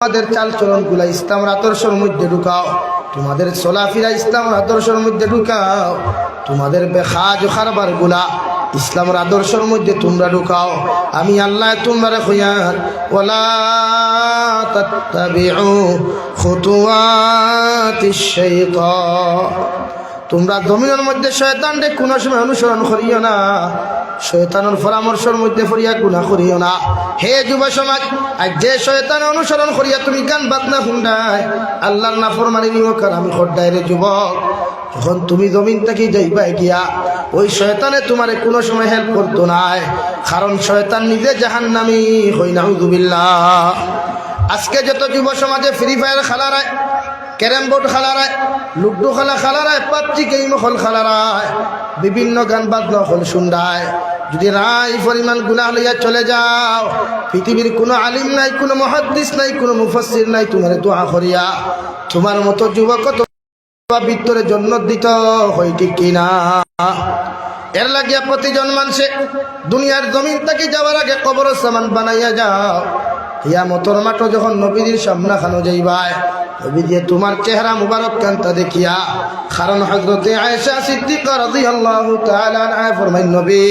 তোমাদের চাল চলন গুলা ইসলামের আদর্শের মধ্যে ঢুকাও, তোমাদের চলাফেরা ইসলামের আদর্শের মধ্যে ঢুকাও, তোমাদের বেখাজ খারবার গুলা ইসলামের আদর্শের মধ্যে তোমরা ঢুকাও। আমি আল্লাহ তোমরা খুয়ার ওয়ালা তাত্তাবিউ খুতুওয়াতিশ শাইতান, তোমরা জমিনের মধ্যে শয়তানকে কোনো সময় অনুসরণ করিও না, শয়তানের পরামর্শের মধ্যে পড়িয়া গুনাহ করিও না। হে যুব সমাজ, আজ যে শয়তান অনুসরণ করিয়া তুমি গান বাজনা শুনডায়, আল্লাহর নাফরমানি নিমকার আমি খড্ডায় রে যুবক, যখন তুমি জমিন থেকে যাইবা গিয়া ওই শয়তানে তোমারে কোনো সময় হেল্প করতো না, কারণ শয়তান নিজে জাহান্নামী হই নাউযুবিল্লাহ। আজকে যত যুব সমাজে ফ্রি ফায়ার খেলারায়, ক্যারাম বোর্ড খেলারায়, লুডু খেলা খেলারায়, পাবজি গেম হল খেলারায়, বিভিন্ন গান বাজনা হল শুনডায়, যদি রায় পরিমাণ গুনাহ লইয়া চলে যাও, পৃথিবীর কোনো আলিম নাই, কোনো মুহাদ্দিস নাই, কোনো মুফাসসির নাই তোমার দোয়া করিয়া তোমার মতো যুবক ভিতরে জন্ম দিত হয়, ঠিক কিনা? এর লাগিয়া প্রতিজন মানুষে দুনিয়ার জমিন থেকে যাওয়ার আগে কবরস্থান বানাইয়া যাও। কিয়ামতের মাঠে যখন নবীদের সামনে খানো যাইবাই, নবী দিয়ে তোমার চেহারা মুবারক কান্তা দেখিয়া, কারণ হযরতে আয়েশা সিদ্দিকা রাদিয়াল্লাহু তাআলা আনহা ফরমায়, নবী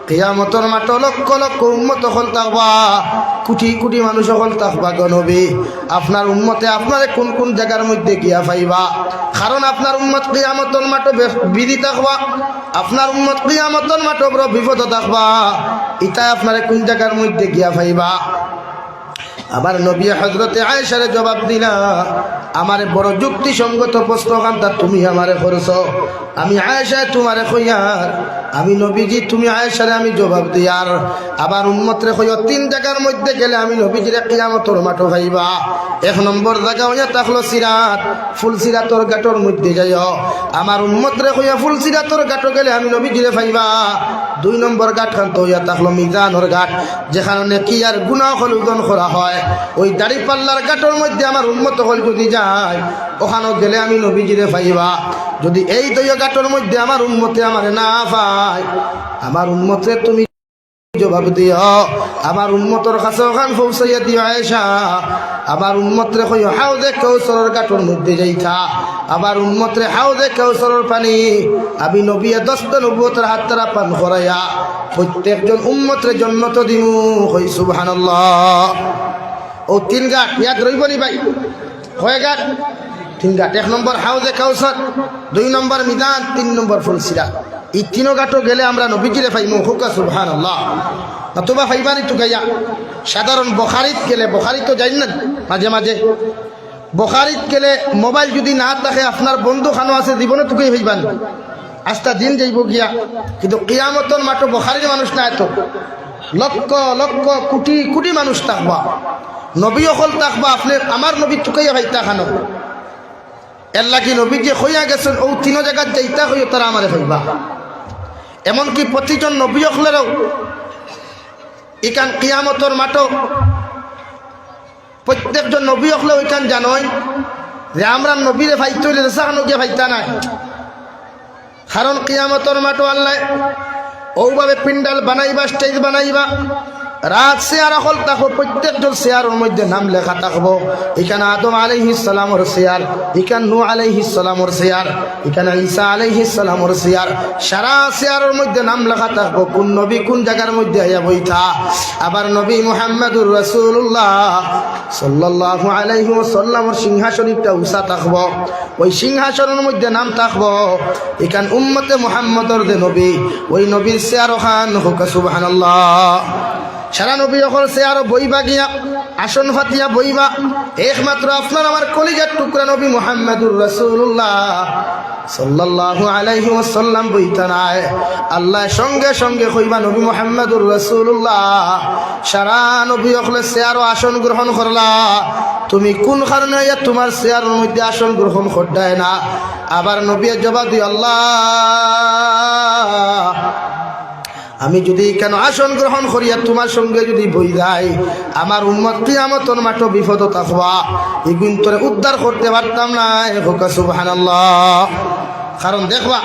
কিয়ামতের মাঠে লক্ষ লক্ষ উম্মত হল থাকবা, কোটি কোটি মানুষ হল থাকবা গো নবী, আপনার উম্মতে আপনারে কোন কোন জায়গার মধ্যে গিয়া পাইবা? কারণ আপনার উম্মত কিয়ামতের মাঠে বিধি থাকবা, আপনার উম্মত কিয়ামতের মাঠে বড় বিপদ থাকবা, এটা আপনারে কোন জায়গার মধ্যে গিয়া পাইবা? আবার নবী হযরতে আয়েশার জবাব দিলা, আমারে বড় যুক্তিসঙ্গত প্রশ্ন কান্তা তুমি আমারে করছো, আমি আয়েশা তোমারে কইয়ার, আমি নবীজি তুমি আয়েশারে আমি জবাব দিয়ার। আবার উম্মতরে কইও তিন জায়গার মধ্যে গেলে আমি নবীজিরে কিয়ামতের মাঠে পাইবা। এক নম্বর জায়গা হইয়া থাকলো সিরাত, ফুল সিরাতর ঘাটর মধ্যে যাইও, আমার উম্মতরে কইয়া ফুল সিরাতর ঘাটে গেলে আমি নবীজিরে পাইবা। দুই নম্বর ঘাট খান্ত হইয়া থাকলো মিজানের ঘাট, যেখানে কি আর গুনাহ হল ওজন করা হয়, ওই দাড়ি পাল্লার ঘাটের মধ্যে আমার উম্মত হল যদি যায়, ওখানে গেলে আমি নবীজিরে পাইবা। যদি এই দুই ঘাটের মধ্যে আমার উম্মতে আমারে না পায়, আমার উম্মতে তুমি জবাব দিও, আমার উম্মতর কাছে ওখান পৌঁছাইয়া দিও আয়েশা। আবার উম্মতরে কইও হাউজে কাউসারের ঘাটের মধ্যে যাইতা, আবার উম্মতরে হাউজে কাউসারের পানি আমি নবী দস্ত নবুয়তের হাত দ্বারা পান করাইয়া প্রত্যেকজন উম্মতরে জান্নাত দিমু। কই সুবহানাল্লাহ। ও তিন ঘাট ইয়াদ রইব নি ভাই? কয় ঘাট? তিন ঘাট। এক নম্বর হাউজে কাউসার, দুই নম্বর মিজান, তিন নম্বর ফুলসিরা। এই তিনো ঘাটও গেলে আমরা নবীজিরে পাইমু। হুকা সুবহানাল্লাহ। নতুবা ফাইবানি তো গাইয়া সাধারণ বখারিত গেলে, বখারি তো যাই না মাঝে মাঝে, বখারিত গেলে মোবাইল যদি না থাকে, আপনার বন্ধু খানো আছে জীবনে তোকেই ভাইবান, আস্তা দিন যাইব গিয়া। কিন্তু কিয়ামতর মাঠে বখারির মানুষ না, এত লক্ষ লক্ষ কোটি কোটি মানুষ থাকবা, নবী অকল থাকবা, আপনি আমার নবী তোকেই ভাইতা খানো। এর লাগি নবী যে হইয়া গেছেন ও তিনো জায়গায় যাইতা হইও তারা আমারে ভাইবা। এমনকি প্রতিজন নবী অকলেরও ইকান কিয়ামতর মাঠো প্রত্যেকজন নবী হলে ওইখান জানই যে আমরা নবীরে ভাইতে হইলে রেসানো গিয়ে ভাইতা নাই। কারণ কিয়ামতর মাঠো আল্লাহ ওভাবে পিন্ডাল বানাইবা, স্টেজ বানাইবা, রাত চেয়ার হল থাকবো, প্রত্যেকজন চেয়ারের মধ্যে নাম লেখা থাকবো। এখানে আদম আলাইহিস সালামের চেয়ার, এখানে নূহ আলাইহিস সালামের চেয়ার, এখানে ঈসা আলাইহিস সালামের চেয়ার, সারা চেয়ারের মধ্যে নাম লেখা থাকবো কোন নবী কোন জায়গার মধ্যে আইয়া বইতা। আবার নবী মুহাম্মদুর রাসূলুল্লাহ সাল্লাল্লাহু আলাইহি ওয়াসাল্লামের সিংহাসনটা উঁচা থাকবো, ওই সিংহাসনের মধ্যে নাম থাকবো এখানে উম্মতে মুহাম্মদর যে নবী, ওই নবীর চেয়ার ওখান হোক। সুবহানাল্লাহ। সারা নবী যখন চেয়ারও বইবা গিয়া আসন ফাতিয়া বইবা, একমাত্র আপনার আমার কলিজার টুকরা নবী মুহাম্মদুর রাসূলুল্লাহ সাল্লাল্লাহু আলাইহি ওয়াসাল্লাম বইতা নাই। আল্লাহ সঙ্গে সঙ্গে কইবা নবী মুহাম্মদুর রাসূলুল্লাহ সারা নবী হলে চেয়ারও আসন গ্রহণ করলা, তুমি কোন কারণে তোমার চেয়ারের মধ্যে আসন গ্রহণ করদায় না? আবার নবী জবাব দি, আল্লাহ আমি যদি কেন আসন গ্রহণ করিয়া তোমার সঙ্গে যদি বই যাই, আমার উম্মত কিয়ামতের মাঠে বিপদ থাকবা, এগুন তোরে উদ্ধার করতে পারতাম না। হোকা সুবহানাল্লাহ। কারণ দেখবা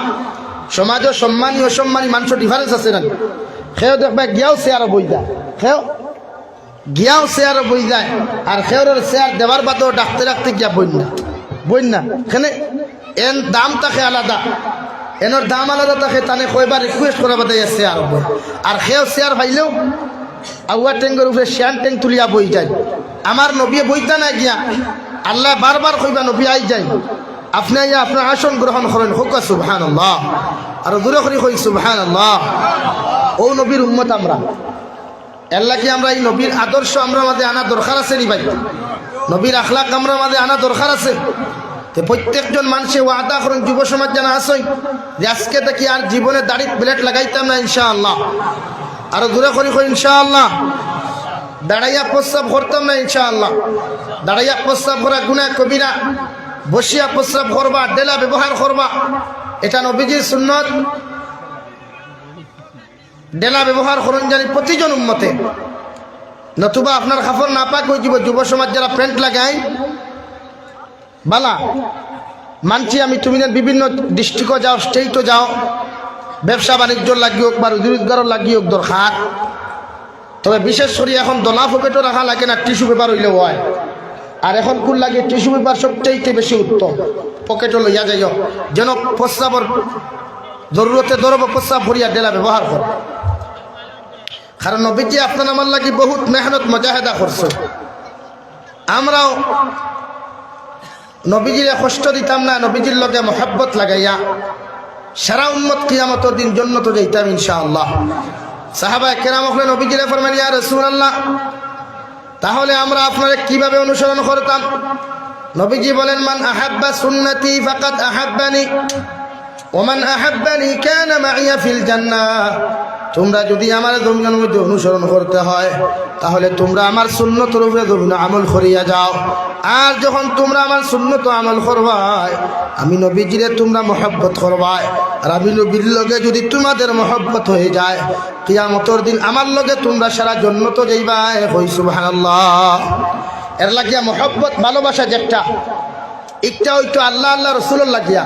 সমাজে সম্মানী অসম্মানী মানুষের ডিফারেন্স আছে না। সেও দেখবা গিয়াও চেয়ারও বই যা, সেও গিয়াও চেয়ারও বই যায়, আর খেওরের চেয়ার দেওয়ার বাদেও ডাকতে ডাকতে গিয়া বই না এখানে এন দাম থাকে আলাদা, এনর দাম আলাদা থাকে, তানে কয়বার রিকোয়েস্ট করা বাদে চেয়ার বই, আর খেও চেয়ার পাইলেও আউয়া ট্যাঙ্গের উপরে শ্যান ট্যাঙ্ক তুলিয়া বই যায়। আমার নবী বইতা না গিয়া আল্লাহ বারবার কইবা নবী আই যাই, আপনি আইয়া আপনার আসন গ্রহণ করেন, হোক সুবহানাল্লাহ, আর দূরে করি কই সুবহানাল্লাহ। ও নবীর উম্মত আমরা, এল্লা কি আমরা এই নবীর আদর্শ আমরা মাঝে আনা দরকার আছে নি ভাই? নবীর আখলাক আমরা মাঝে আনা দরকার আছে। তো প্রত্যেকজন মানুষে ওয়াদা করেন, যুব সমাজ জানা আসই যে আজকে থেকে আর জীবনে দাড়ি প্লেট লাগাইতাম না ইনশাআল্লাহ, আরো দূরে করি কই ইনশাআল্লাহ। দাঁড়াইয়া প্রস্রাব করতাম না ইনশাআল্লাহ। দাঁড়াইয়া প্রস্রাব করা গুনাহ কবিরা, বসিয়া প্রস্রাব করবা, ডেলা ব্যবহার করবা, এটা নবীজির সুন্নত। ডেলা ব্যবহার করুন জানি প্রতিজন উম্মতে, নতুবা আপনার খাফর না পাক হয়ে যাব। যুব সমাজ যারা প্যান্ট লাগায় বালা মানছি আমি, তুমি বিভিন্ন ডিস্ট্রিক্টও যাও, স্টেটও যাও, ব্যবসা বাণিজ্য লাগিয়ে হোক বা রোজগারও লাগিয়ে হোক দরকার, তবে বিশেষ করে এখন দলা পকেটও রাখা লাগে না, টিস্যু পেপার হইলেও হয়। আর এখন কোন লাগে টিস্যু পেপার সবচাইতে বেশি উত্তম, পকেটও লইয়া যাইও, যেন প্রস্রাবর জরুরতে দরব প্রস্রাব ভরিয়া ডেলা ব্যবহার কর। কারণ নবীজি আপনার আমার লাগি বহুত মেহনত মজাহেদা করছে। আমরাও নবীজির কষ্ট দিতাম না, নবীজির লগে মহাব্বত লাগাইয়া সারা উম্মত কিয়ামতের দিন জান্নাতে যাইতাম ইনশাআল্লাহ। সাহাবায়ে কেরাম হলেন নবীজিরে ফরমান, ইয়া রাসূলুল্লাহ, তাহলে আমরা আপনারে কিভাবে অনুসরণ করতাম? নবীজি বলেন, মান আহাব্বা সুন্নতি ফাকাদ আহাব্বানি ওমান আহাব্বানি কানা মাইয়া ফিল জান্নাহ। তোমরা যদি আমার জমিনের মধ্যে অনুসরণ করতে হয়, তাহলে তোমরা আমার সুন্নতের উপরে জমিন আমল করিয়া যাও। আর যখন তোমরা আমার সুন্নত আমল করবাই, আমি নবীজিরে তোমরা মহব্বত করবাই, আর আমি নবীর লগে যদি তোমাদের মহব্বত হয়ে যায়, কিয়ামতের দিন আমার লগে তোমরা সারা জান্নাত যাইবাই। কই সুবহানাল্লাহ। এর লাগিয়া মহব্বত ভালোবাসা যেটা, একটা হইতো আল্লাহ আল্লাহ রাসূলের লাগিয়া।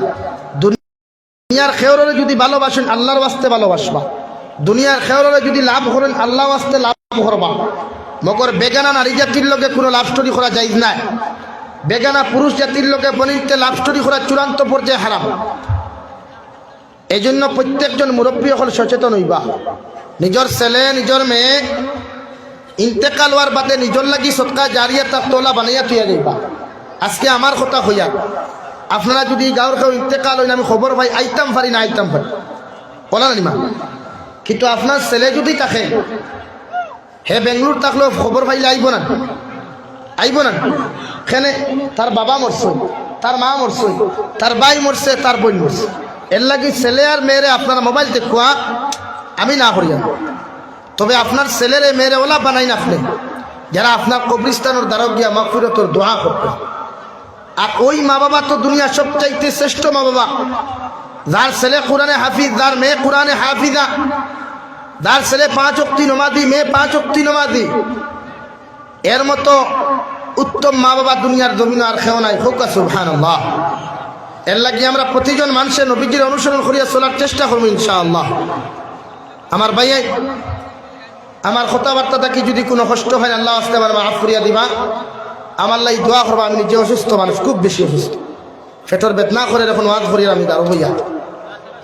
দুনিয়ার খেয়রে যদি ভালোবাসেন আল্লাহর ওয়াস্তে ভালোবাসবা, দুনিয়ার খেয়রে যদি লাভ করেন আল্লাহ ওয়াস্তে লাভ করবা। মগর বেগানা নারী জাতির লোকে কোনো লাভ স্টোরি করা যাইজ নাই, বেগানা পুরুষ জাতির লোকে বনিতে লাভ স্টোরি করা চূড়ান্ত পর্যায়ে হারাম। এই জন্য প্রত্যেকজন মুরব্বী হল সচেতন হইবা। নিজের ছেলে নিজের মেয়ে ইন্তেকাল হওয়ার বাদে নিজের লাগি সৎকা জারিয়া তার তোলা বানাইয়া তুইয়া যাইবা। আজকে আমার কথা হইয়া আপনারা যদি গাঁর কেউ ইন্তেকাল হইলে আমি খবর পাই, আইতাম পারি না আইতাম পারি বলা না, কিন্তু আপনার ছেলে যদি থাকে, হে বেঙ্গলোর থাকলেও খবর পাইলে আইব না, আইব না। এখানে তার বাবা মরছে, তার মা মরছে, তার ভাই মরছে, তার বোন মরছে, এর লাগি ছেলে আর মেয়েরে আপনারা মোবাইল দেখুয়া আমি না করি। তবে আপনার ছেলেরে মেয়েরে ওলা বানাই না আপনি, যারা আপনার কবরিস্তানের দ্বারা গিয়া মাগফিরাতের দোয়া করবে। আর ওই মা বাবা তো দুনিয়া সবচাইতে শ্রেষ্ঠ মা বাবা, যার ছেলে কোরআনে হাফিজ, যার মেয়ে কোরআনে হাফিজা, যার ছেলে 5 ওয়াক্ত নামাজি, মেয়ে 5 ওয়াক্ত নামাজি, এর মতো উত্তম মা বাবা দুনিয়ার জমিনে আর কেউ নাই। হোক সুবহানাল্লাহ। এর লাগি আমরা প্রতিজন মানুষের নবীজির অনুসরণ করিয়া চলার চেষ্টা করবো ইনশাআল্লাহ। আমার ভাইয়ে, আমার কথাবার্তা থাকি যদি কোনো কষ্ট হয় আল্লাহ আস্তে আমার মাফ করিয়া দিবা। আমার লাই দোয়া করবা। আমি নিজে অসুস্থ মানুষ, খুব বেশি অসুস্থ, পেটের বেদনা করে এখন ওয়াজ করিয়া আমি দাঁড়ো হইয়া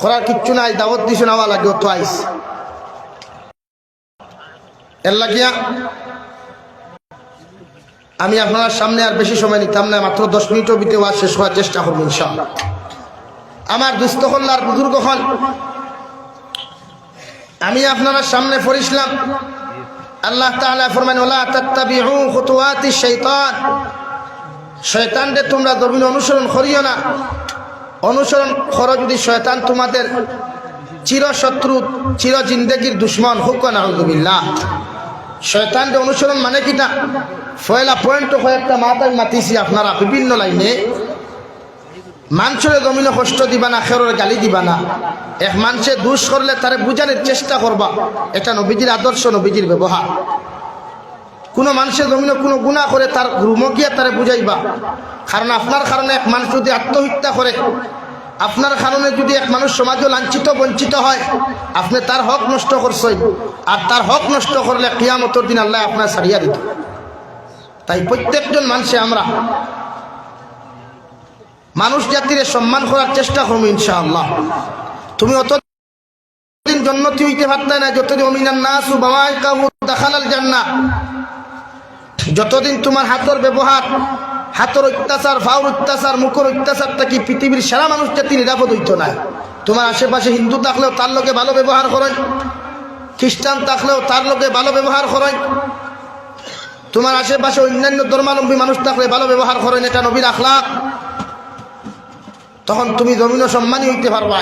করার কিচ্ছু নাই। দাওয়াত দিছো নেওয়া লাগে তো আইস। এর লাগিয়া আমি আপনার সামনে আর বেশি সময় নিতাম না, মাত্র 10 মিনিটও বিতে ওয়াজ শেষ হওয়ার চেষ্টা করবো ইনশাআল্লাহ। আমার দুস্থ হল আর বুজুর্গ হল, আমি আপনার সামনে পড়িছিলাম আল্লাহ তাআলা ফরমান, ওয়ালা তাত্তাবিউ খুতুওয়াতিশ শাইতান। শয়তানকে তোমরা জমিনে অনুসরণ করিও না। অনুসরণ করো যদি শয়তান তোমাদের চিরশত্রু, চির জিন্দেগির দুশ্মন। হুক নাউযুবিল্লাহ। শয়তানকে অনুসরণ মানে কিটা? পয়লা পয়েন্ট কয়েকটা মাথায় মাতিছি আপনারা বিভিন্ন লাইনে। মানুষের জমিনে কষ্ট দিবা না, খেরোর গালি দিবা না। এক মানুষে দোষ করলে তারে বুঝানোর চেষ্টা করবা, এটা নবীজির আদর্শ, নবীজির ব্যবহার। কোনো মানুষের জমিনে কোনো গুনাহ করে তার রুমকিয়া তারে বুঝাইবা। কারণ আপনার কারণে এক মানুষ যদি আত্মহত্যা করে, আপনার কারণে যদি এক মানুষ সমাজে লাঞ্ছিত বঞ্চিত হয়, আপনি তার হক নষ্ট করছেন, আর তার হক নষ্ট করলে কিয়ামতের দিন আল্লাহ আপনার ছাড়িয়া দিত। তাই প্রত্যেকজন মানুষে আমরা মানুষ জাতির সম্মান করার চেষ্টা করবো ইনশাআল্লাহ। তুমি অতদিন জান্নাতি হইতে পারতে না যতদিন মিনান নাসু বাওয়াইকাহু দাখালাল জান্নাহ, যতদিন তোমার হাতের ব্যবহার, হাতের অত্যাচার, ফাউর অত্যাচার, মুখের অত্যাচার থাকি পৃথিবীর সারা মানুষ জাতি নিরাপদ হইত না। তোমার আশেপাশে হিন্দু থাকলেও তার লোকে ভালো ব্যবহার করেন, খ্রিস্টান থাকলেও তার লোকে ভালো ব্যবহার করেন, তোমার আশেপাশে অন্যান্য ধর্মাবলম্বী মানুষ থাকলে ভালো ব্যবহার করেন, এটা নবীর আখলাক। তখন তুমি জমিন সম্মানী হইতে পারবা।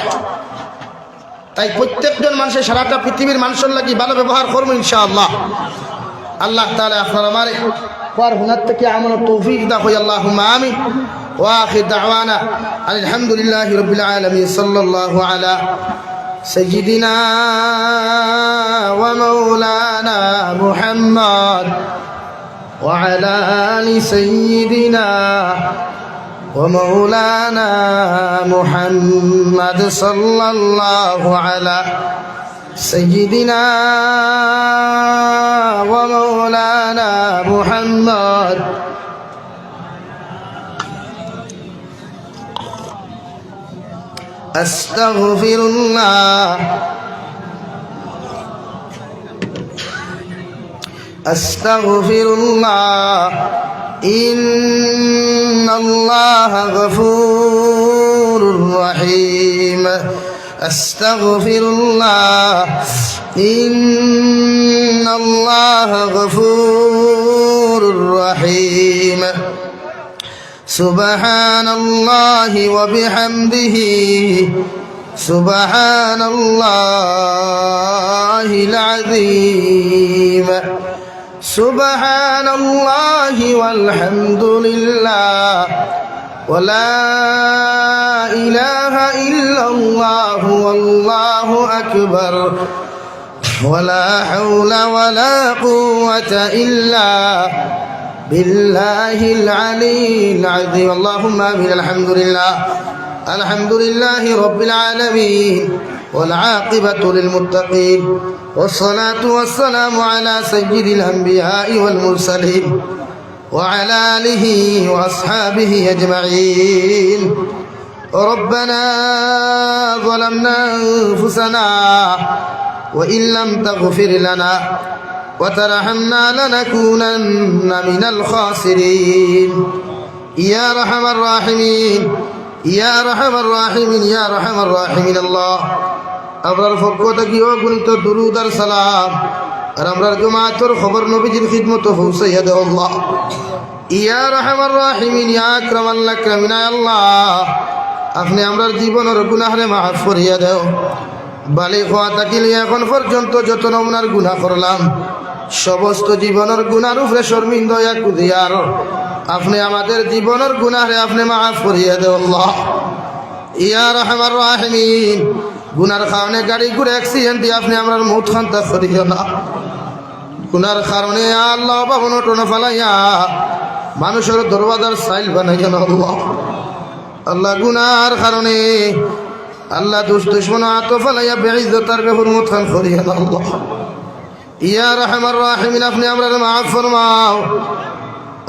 তাই প্রত্যেকজন মানুষের সারাটা পৃথিবীর মানুষের লাগি ভালো ব্যবহার করবো ইনশাআল্লাহ। আল্লাহ তাআলা আপনার আমারে ওয়ার হুনার থেকে আমার তৌফিক দাও, আল্লাহুম্মা আমিন। ওয়া আখির দাওয়ানা আলহামদুলিল্লাহি রাব্বিল আলামিন। সাল্লাল্লাহু আলা সাইয়্যিদিনা ওয়া মাওলানা মুহাম্মদ ওয়া আলা আলি সাইয়্যিদিনা ومولانا محمد صلى الله على سيدنا ومولانا محمد أستغفر الله أستغفر الله إن الله غفور رحيم أستغفر الله إن الله غفور رحيم سبحان الله وبحمده سبحان الله العظيم سبحان الله والحمد لله ولا إله إلا الله والله أكبر ولا حول ولا قوة إلا بالله العلي العظيم اللهم آمين الحمد لله الحمد لله رب العالمين والعاقبة للمتقين والصلاة والسلام على سيد الأنبياء والمرسلين وعلى آله وأصحابه أجمعين ربنا ظلمنا أنفسنا وإن لم تغفر لنا وترحمنا لنكونن من الخاسرين يا أرحم الراحمين يا أرحم الراحمين يا أرحم الراحمين الله আমরার পক্ষ থেকে অগণিত দুরূদ আর সালাম আর আমরার জামাতের খবর নবীজির খিদমত পৌঁছাইয়া দাও আল্লাহ। ইয়া রাহমার রাহিমিন ইয়া আকরামাল আকরামিন আল্লাহ, আপনি আমরার জীবনের গুনাহরে মাফ করিয়া দাও। বালিগ হওয়া থাকিলে এখন পর্যন্ত যত নমুনার গুনাহ করলাম সমস্ত জীবনের গুনার উপরে শর্মিন্দা হইয়া কুদিয়ার আপনি আমাদের জীবনের গুনাহরে আপনি মাফ করিয়া দাও আল্লাহ। ইয়া রাহমার রাহিমিন, গুনার কারণে গাড়ি ঘুরে অ্যাক্সিডেন্ট দিয়ে আপনি আমার মৌত খান্তা করিও না। গুনার কারণে আল্লাহ বাবন টোনা ফালাইয়া মানুষের দরবাজার সাইল বানাইয়া না আল্লাহ। আল্লাহ গুনার কারণে আল্লাহ দুশ্মন আত ফালাইয়া বেইজ্জতার বেহুরমত খান করিয়া না আল্লাহ। ইয়া রাহমার রাহিমিন, আপনি আমরা মাফ ফরমাও।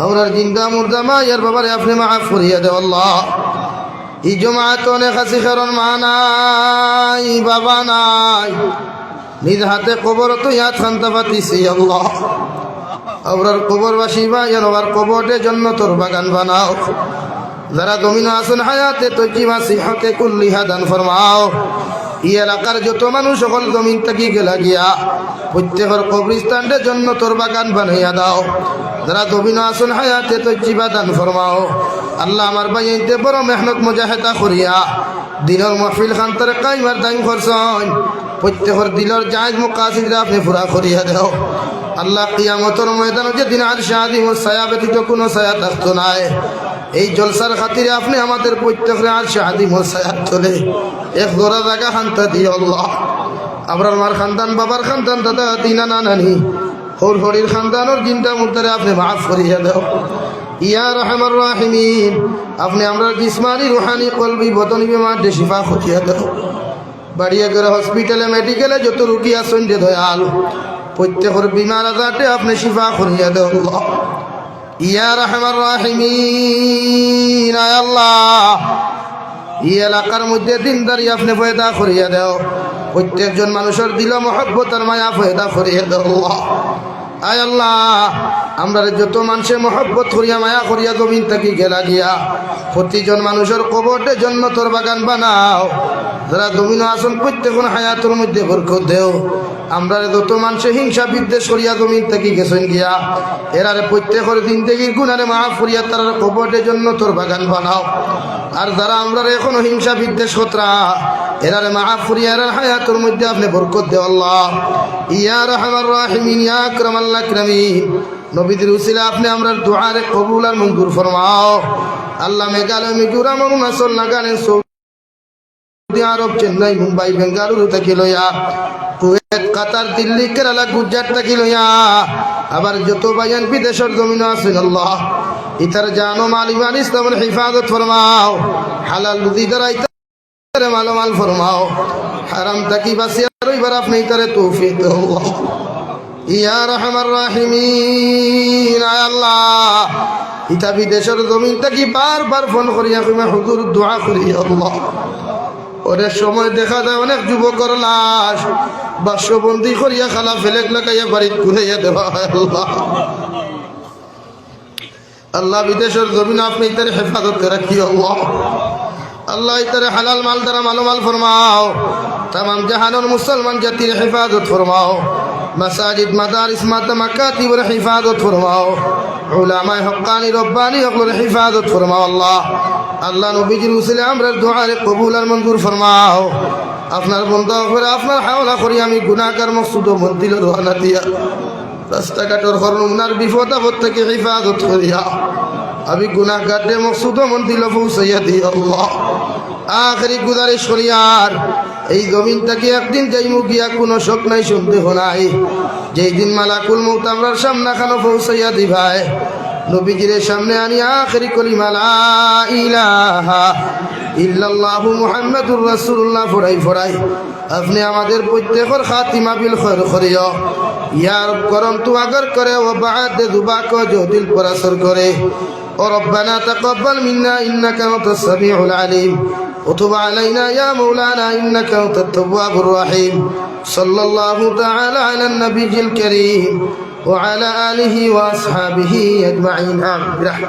আমরার জিন্দা মুর্দা মা ইয়ার বাবারে আপনি মাফ করিয়া দেও আল্লাহ। এই জমাত অনেক আছে কারণ মা নাই বাবা নাই, নিজ হাতে কবর তো ইয়াত খান্তা পাতিছি আল্লাহ। আমরার কবরবাসী বা জানোয়ার কবরে জন্নতর বাগান বানাও। যারা জমিন আসুন হায়াতে তৈবা সিহতে কুল্লিহা দান ফরমাও। এই এলাকার যত মানুষ সকল জমিন থাকি গেলা গিয়া প্রত্যেকের কবরস্থানরে জন্নতর বাগান বানাইয়া দাও। যারা জমিন আসুন হায়াতে তৈবা দান ফরমাও। আল্লাহ আমার ভাইতে বড় মেহনত মুজাহিদা করিয়া দিনের মাহফিল খান্তারে কাইমার দাইম করছেন, প্রত্যেকের দিলের জায়েজ মুকাসিদরা আপনি পুরা করিয়া দাও আল্লাহ। কিয়ামতের ময়দানে যেদিন আরশে আযীম ও ছায়া ব্যতীত কোনো ছায়া থাকতো না, এই জলসার খাতিরে আপনি আমাদের প্রত্যেকের আরশে আযীম ও ছায়া তোলে এক গোড়া জায়গা খান্তা দিও আল্লাহ। আমরার মার খানদান, বাবার খানদান, দাদা দিনা নানানি হরির খানদানোর জিনটা মুদ্দারে আপনি মাফ করিয়া দাও। ইয়া রহমান রাহিমিন আপনি আমরা জিসমানি রুহানি কলবি বদনি বিমার শিফা খতিয়া দাও বাড়িয়ে করে হসপিটালে মেডিকেলে যত রুগী আছেন যে দয়াল প্রত্যেকের বিমার আজারতে আপনি শিফা করিয়া দাও আল্লাহ ইয়া রহমান রাহিমিন আয় আল্লাহ এই এলাকার মধ্যে দিনদারি আপনি পয়দা করিয়া দাও প্রত্যেকজন মানুষের দিল মহব্বত আর মায়া পয়দা করিয়া দাও আল্লাহ আয় আল্লাহ আমরা যত মানুষের মহব্বত করিয়া মায়া করিয়া জমিন থাকি গেলা গিয়া প্রতিজন মানুষের কবরতে জন্নতর বাগান বানাও যারা জমিন আসন প্রত্যেক হায়াতের মধ্যে বরকত দেও আমরা যত মানুষের হিংসা বিদ্বেষ করিয়া জমিন থাকি গেছেন গিয়া এরারে প্রত্যেকের দিন থেকে গুনারে মাফ করিয়া তার কবরতে জন্নতর বাগান বানাও আর যারা আমরা এখনো হিংসা বিদ্বেষ কতরা এরারে মাফ করিয়া এরার হায়াতের মধ্যে আপনি বরকত দেও আল্লাহ ইয়া রহমান রাহিমিন ইয়া আকরামাল আকরামিন নবীদের উসিলা আপনি আমরা দুআরে কবুল আর মঞ্জুর ফরমাও আল্লাহ মেঘালয় মিজোরাম অরুণাচল নাগাল্যান্ড সৌদি আরব চেন্নাই মুম্বাই বেঙ্গালুরু থেকে লইয়া কুয়েত কাতার দিল্লি কেরালা গুজরাট থেকে লইয়া আবার যত বায়ান বিদেশের জমিন আছেন আল্লাহ ইতার জানো মাল ইমান ইসলামের হিফাজত ফরমাও হালাল রুজি দ্বারা ইতারে মালামাল ফরমাও হারাম তাকি বাঁচিয়া রইবার আপনি ইতারে তৌফিক দাও আল্লাহ ইয়া রহমান রাহিমিন আয় আল্লাহ ইতা বিদেশের জমিন থাকি বারবার ফোন করিয়া কইমা হুজুর দোয়া করি আল্লাহ অনেক সময় দেখা যায় অনেক যুবকর লাশ বাক্সবন্দি করিয়া খালা ফেলেক লাগাইয়া বাড়িতে ঘুরাইয়া দেওয়া হয় আল্লাহ আল্লাহ বিদেশের জমিন আপনি ইতার হেফাজতে রাখি আল্লাহ আল্লাহ ইতারে হালাল মাল দ্বারা মালামাল ফরমাও তামাম জাহানের মুসলমান জাতির হেফাজত ফরমাও মাসাজিদ মাদারিস মাকাতিবের হিফাজত ফরমাও উলামায়ে হক্কানি রব্বানি হকলের হিফাজত ফরমাও আল্লাহ আল্লাহ নবীজির উসিলে আমরা দুআরে কবুল আর মঞ্জুর ফরমাও আপনার বন্ধা করে আপনার হাওলা করি আমি গুনাহগার মকসুদ ও মন্দির রওনা দিয়া রাস্তাঘাটের হরনুনার বিপদ আপদ থেকে হিফাজত করিয়া আমি গুনাহগারদের মকসুদ ও মন্দির পৌঁছাইয়া দিই আল্লাহ আখেরি গুজারিশ করিয়ার এই জমিনটাকে একদিন যাইমু গিয়া কোনো শোক নাই সন্দেহ নাই যেই দিন মালাকুল মউত আমরার সামনে খানো পৌঁছাইয়া দিবাই নবীজির সামনে আনি আখেরি কলিমা লা ইলাহা ইল্লাল্লাহু মুহাম্মাদুর রাসূলুল্লাহ ফরাই আপনি আমাদের প্রত্যেকের খাতিমা বিল খৈর করিও ইয়া রব করম তু আগর করে ও বাদ দুবা কো जो दिल पर असर करे और रब्बना तकब्बल मिन्ना इन्नका अंतस समीउल अलीम وتب علينا يا مولانا إنك أنت التواب الرحيم صلى الله تعالى على النبي الكريم وعلى آله وأصحابه أجمعين آمين.